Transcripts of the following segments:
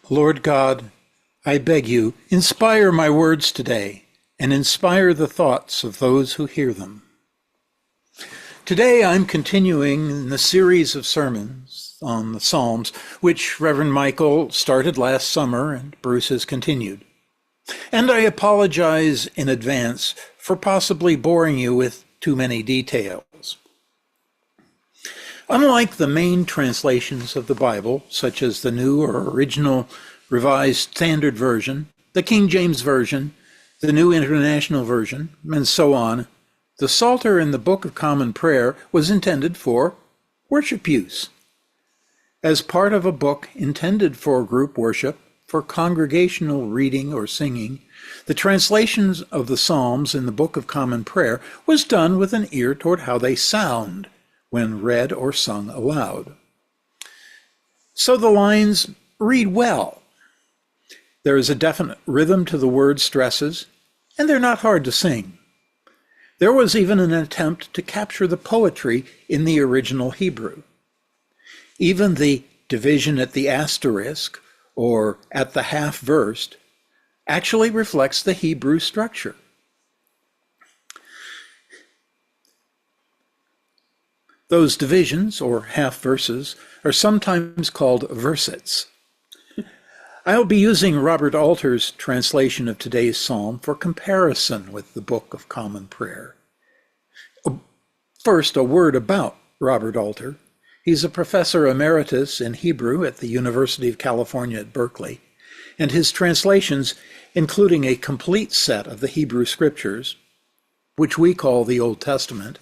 Lord God, I beg you, inspire my words today and inspire the thoughts of those who hear them. Today I'm continuing in the series of sermons on the Psalms, which Reverend Michael started last summer and Bruce has continued. And I apologize in advance for possibly boring you with too many details. Unlike the main translations of the Bible, such as the New or Original Revised Standard Version, the King James Version, the New International Version, and so on, the Psalter in the Book of Common Prayer was intended for worship use. As part of a book intended for group worship, for congregational reading or singing, the translations of the Psalms in the Book of Common Prayer was done with an ear toward how they sound when read or sung aloud. So the lines read well. There is a definite rhythm to the word stresses, and they're not hard to sing. There was even an attempt to capture the poetry in the original Hebrew. Even the division at the asterisk, or at the half verse, actually reflects the Hebrew structure. Those divisions, or half verses, are sometimes called versets. I'll be using Robert Alter's translation of today's psalm for comparison with the Book of Common Prayer. First, a word about Robert Alter. He's a professor emeritus in Hebrew at the University of California at Berkeley, and his translations, including a complete set of the Hebrew Scriptures, which we call the Old Testament,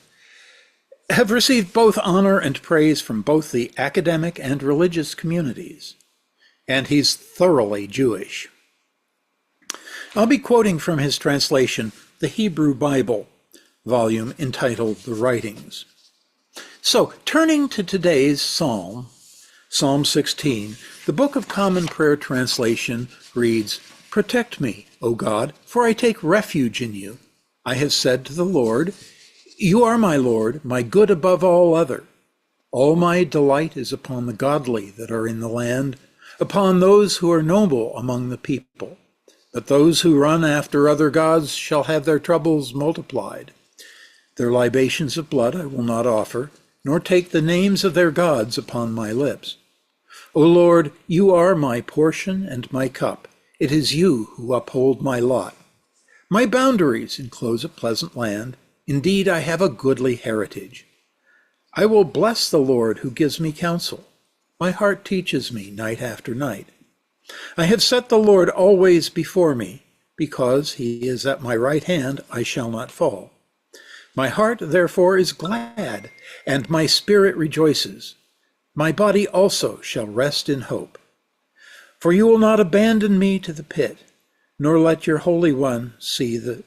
have received both honor and praise from both the academic and religious communities. And he's thoroughly Jewish. I'll be quoting from his translation, the Hebrew Bible, volume entitled The Writings. So, turning to today's psalm, Psalm 16, the Book of Common Prayer translation reads, "Protect me, O God, for I take refuge in you. I have said to the Lord, you are my Lord, my good above all other. All my delight is upon the godly that are in the land, upon those who are noble among the people. But those who run after other gods shall have their troubles multiplied. Their libations of blood I will not offer, nor take the names of their gods upon my lips. O Lord, you are my portion and my cup. It is you who uphold my lot. My boundaries enclose a pleasant land. Indeed, I have a goodly heritage. I will bless the Lord who gives me counsel. My heart teaches me night after night. I have set the Lord always before me. Because he is at my right hand, I shall not fall. My heart, therefore, is glad, and my spirit rejoices. My body also shall rest in hope. For you will not abandon me to the pit, nor let your Holy One see the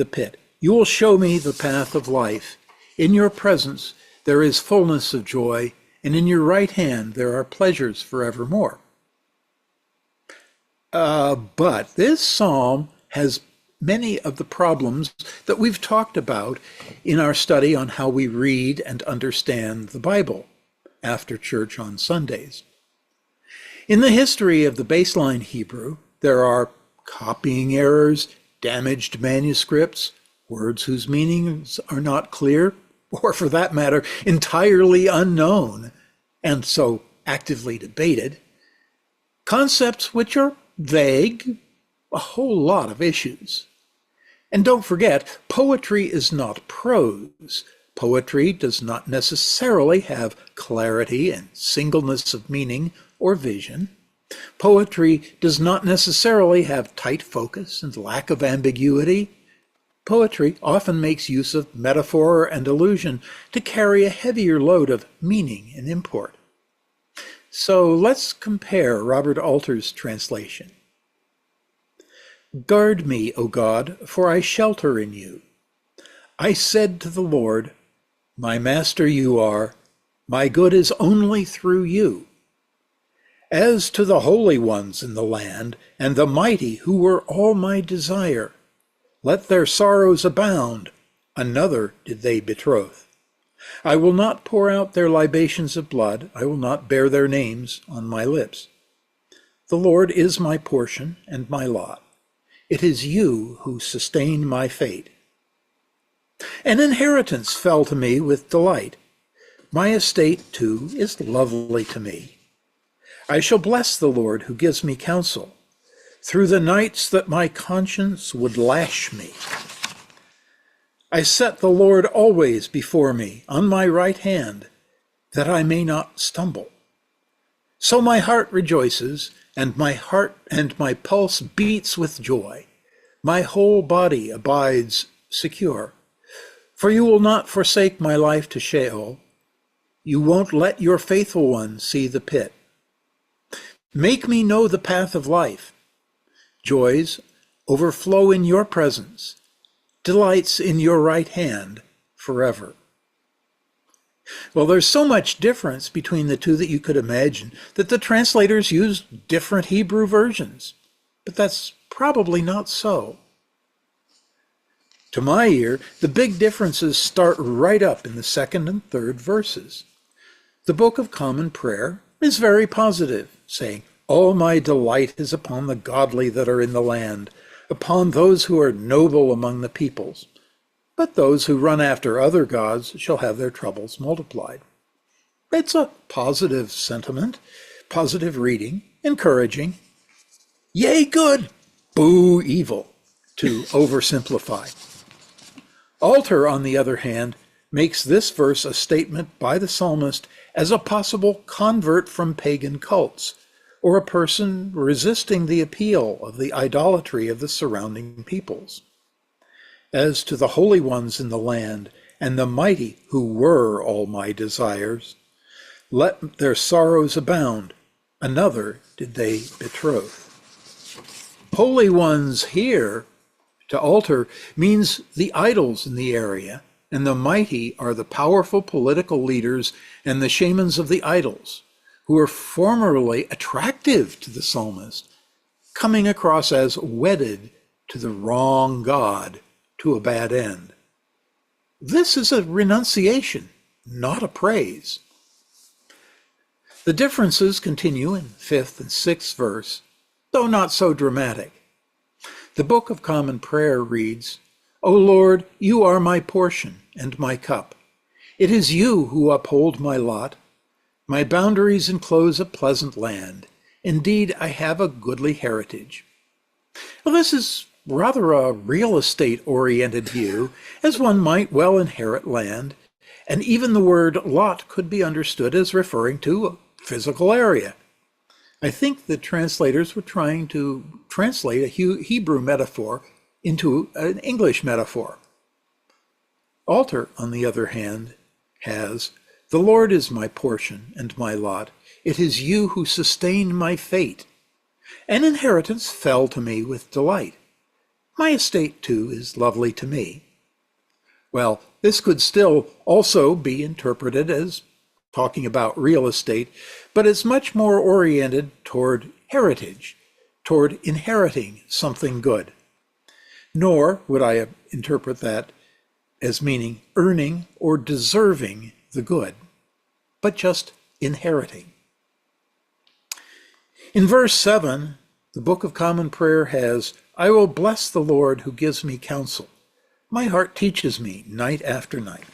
pit. You will show me the path of life. In your presence there is fullness of joy, and in your right hand there are pleasures forevermore." But this psalm has many of the problems that we've talked about in our study on how we read and understand the Bible after church on Sundays. In the history of the baseline Hebrew, there are copying errors, damaged manuscripts, words whose meanings are not clear, or for that matter, entirely unknown, and so actively debated, concepts which are vague, a whole lot of issues. And don't forget, poetry is not prose. Poetry does not necessarily have clarity and singleness of meaning or vision. Poetry does not necessarily have tight focus and lack of ambiguity. Poetry often makes use of metaphor and allusion to carry a heavier load of meaning and import. So let's compare Robert Alter's translation. "Guard me, O God, for I shelter in you. I said to the Lord, my master you are, my good is only through you. As to the holy ones in the land, and the mighty who were all my desire, let their sorrows abound, another did they betroth. I will not pour out their libations of blood, I will not bear their names on my lips. The Lord is my portion and my lot. It is you who sustain my fate. An inheritance fell to me with delight. My estate, too, is lovely to me. I shall bless the Lord who gives me counsel through the nights that my conscience would lash me. I set the Lord always before me on my right hand, that I may not stumble. So my heart rejoices, and my pulse beats with joy. My whole body abides secure. For you will not forsake my life to Sheol. You won't let your faithful one see the pit. Make me know the path of life. Joys overflow in your presence, delights in your right hand forever. Well, there's so much difference between the two that you could imagine that the translators used different Hebrew versions, but that's probably not so. To my ear, the big differences start right up in the second and third verses. The Book of Common Prayer is very positive, saying, "All my delight is upon the godly that are in the land, upon those who are noble among the peoples. But those who run after other gods shall have their troubles multiplied." It's a positive sentiment, positive reading, encouraging. Yay, good, boo, evil, to oversimplify. Alter, on the other hand, makes this verse a statement by the psalmist as a possible convert from pagan cults, or a person resisting the appeal of the idolatry of the surrounding peoples. As to the holy ones in the land and the mighty who were all my desires, let their sorrows abound, another did they betroth. Holy ones here, to alter, means the idols in the area, and the mighty are the powerful political leaders and the shamans of the idols, who were formerly attractive to the psalmist, coming across as wedded to the wrong god, to a bad end. This is a renunciation, not a praise. The differences continue in 5th and 6th verse, though not so dramatic. The Book of Common Prayer reads, "O Lord, you are my portion and my cup. It is you who uphold my lot. My boundaries enclose a pleasant land. Indeed, I have a goodly heritage." Well, this is rather a real estate-oriented view, as one might well inherit land, and even the word lot could be understood as referring to a physical area. I think the translators were trying to translate a Hebrew metaphor into an English metaphor. Alter, on the other hand, has, "The Lord is my portion and my lot. It is you who sustain my fate. An inheritance fell to me with delight. My estate, too, is lovely to me." Well, this could still also be interpreted as talking about real estate, but it's much more oriented toward heritage, toward inheriting something good. Nor would I interpret that as meaning earning or deserving the good, but just inheriting. In verse 7, the Book of Common Prayer has, "I will bless the Lord who gives me counsel. My heart teaches me night after night."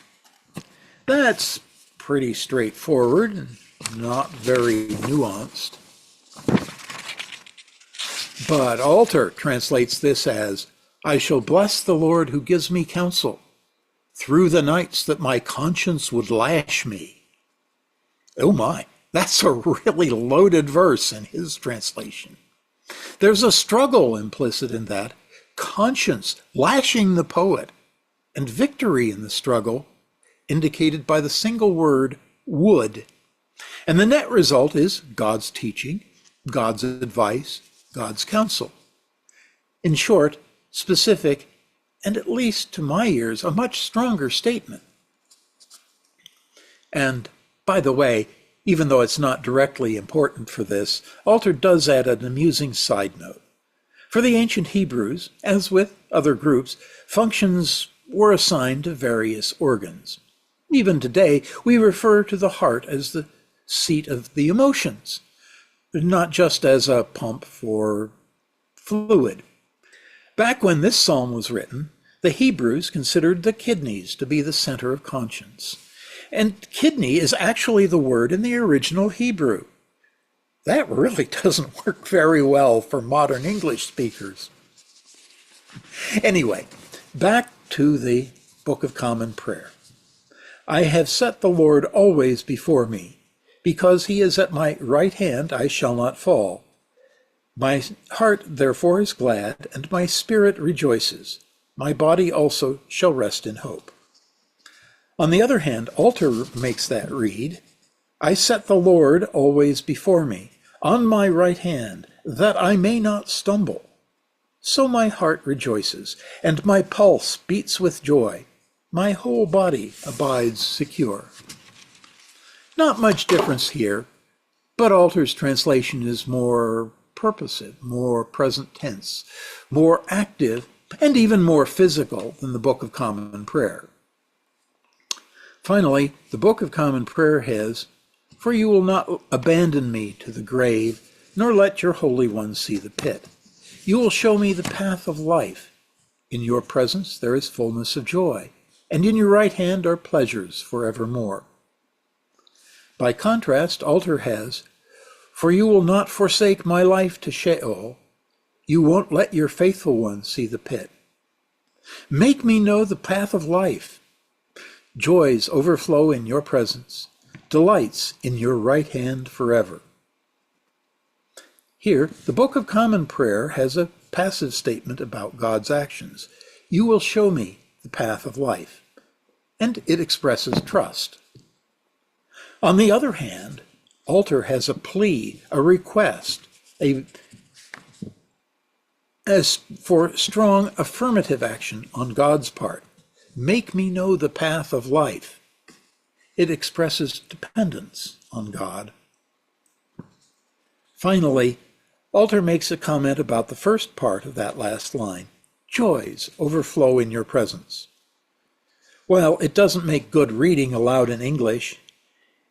That's pretty straightforward and not very nuanced. But Alter translates this as, "I shall bless the Lord who gives me counsel through the nights that my conscience would lash me." Oh my, that's a really loaded verse in his translation. There's a struggle implicit in that, conscience lashing the poet, and victory in the struggle indicated by the single word would. And the net result is God's teaching, God's advice, God's counsel. In short, specific, and at least to my ears, a much stronger statement. And by the way, even though it's not directly important for this, Alter does add an amusing side note. For the ancient Hebrews, as with other groups, functions were assigned to various organs. Even today, we refer to the heart as the seat of the emotions. not just as a pump for fluid. Back when this psalm was written, the Hebrews considered the kidneys to be the center of conscience. And kidney is actually the word in the original Hebrew. That really doesn't work very well for modern English speakers. Anyway, back to the Book of Common Prayer. I have set the Lord always before me. Because he is at my right hand, I shall not fall. My heart therefore is glad, and my spirit rejoices. My body also shall rest in hope. On the other hand, Alter makes that read, I set the Lord always before me, on my right hand, that I may not stumble. So my heart rejoices, and my pulse beats with joy. My whole body abides secure. Not much difference here, but Alter's translation is more purposive, more present tense, more active, and even more physical than the Book of Common Prayer. Finally, the Book of Common Prayer has, For you will not abandon me to the grave, nor let your Holy One see the pit. You will show me the path of life. In your presence there is fullness of joy, and in your right hand are pleasures forevermore. By contrast, Alter has, For you will not forsake my life to Sheol. You won't let your faithful one see the pit. Make me know the path of life. Joys overflow in your presence, delights in your right hand forever. Here, the Book of Common Prayer has a passive statement about God's actions. You will show me the path of life. And it expresses trust. On the other hand, Alter has a plea, a request, as for strong affirmative action on God's part. Make me know the path of life. It expresses dependence on God. Finally, Alter makes a comment about the first part of that last line. Joys overflow in your presence. Well, it doesn't make good reading aloud in English.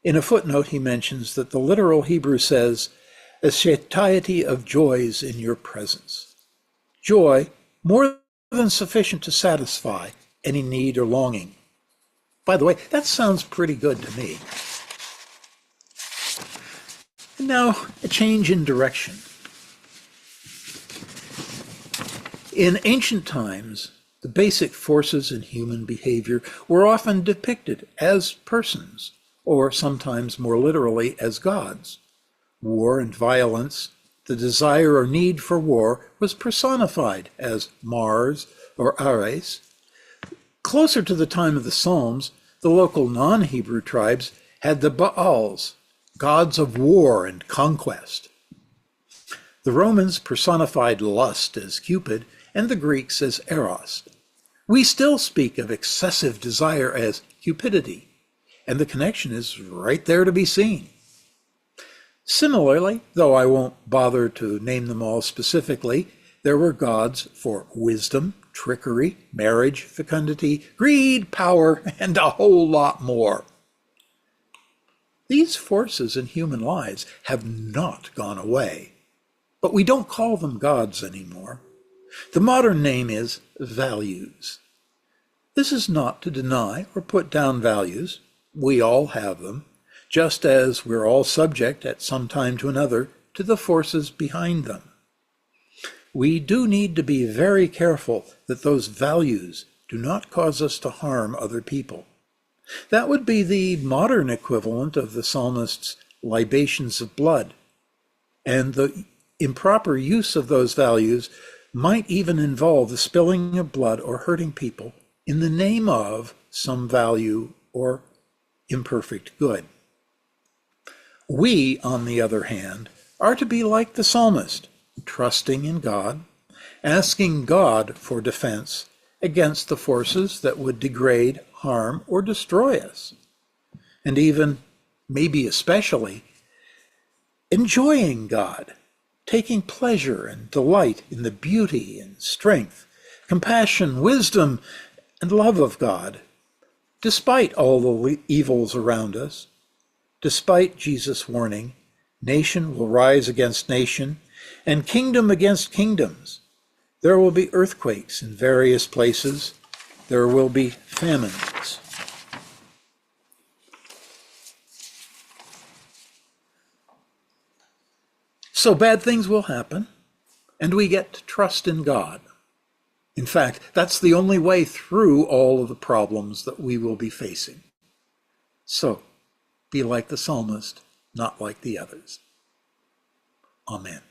In a footnote, he mentions that the literal Hebrew says, a satiety of joys in your presence. Joy, more than sufficient to satisfy any need or longing. By the way, that sounds pretty good to me. And now, a change in direction. In ancient times, the basic forces in human behavior were often depicted as persons, or sometimes more literally as gods. War and violence, the desire or need for war, was personified as Mars or Ares. Closer to the time of the Psalms, the local non-Hebrew tribes had the Baals, gods of war and conquest. The Romans personified lust as Cupid, and the Greeks as Eros. We still speak of excessive desire as cupidity, and the connection is right there to be seen. Similarly, though I won't bother to name them all specifically, there were gods for wisdom, trickery, marriage, fecundity, greed, power, and a whole lot more. These forces in human lives have not gone away, but we don't call them gods anymore. The modern name is values. This is not to deny or put down values. We all have them, just as we're all subject at some time to another to the forces behind them. We do need to be very careful that those values do not cause us to harm other people. That would be the modern equivalent of the psalmist's libations of blood, and the improper use of those values might even involve the spilling of blood or hurting people in the name of some value or imperfect good. We, on the other hand, are to be like the psalmist, trusting in God, asking God for defense against the forces that would degrade, harm, or destroy us, and even, maybe especially, enjoying God, taking pleasure and delight in the beauty and strength, compassion, wisdom, and love of God, despite all the evils around us, despite Jesus' warning, Nation will rise against nation, and kingdom against kingdoms. There will be earthquakes in various places. There will be famines. So bad things will happen, and we get to trust in God. In fact, that's the only way through all of the problems that we will be facing. So, be like the psalmist, not like the others. Amen.